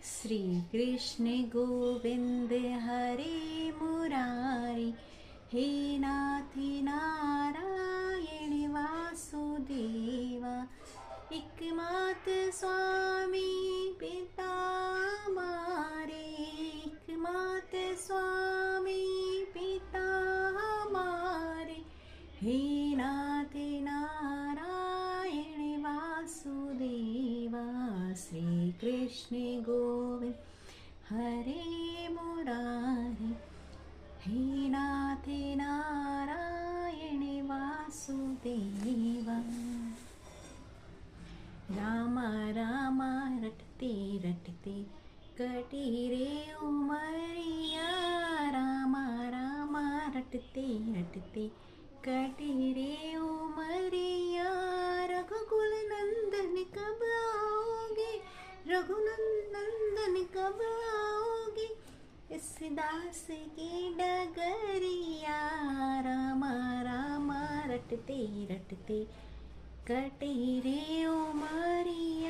श्री कृष्ण गोविंद हरे मुरारी, हे नाथ नारायण वासुदेवा, एकमात्र स्वामी पिता हमारे, एकमात्र स्वामी पिता हमारे, हे नाथ नारायण वासुदेवा, श्री कृष्ण गोविंद हरे मुरारी, हे नाथ नारायण वासुदेवा। रामा रामा रटते रटते कटी रे उमरिया, रामा रामा रटते रटते कटी रे उमरिया, रघुकुल नंदन कब आओगे, रघुनंदन कब आओगे, इस दास की डगरिया, रामा रामा रटते रटते कटे रे उमरिया।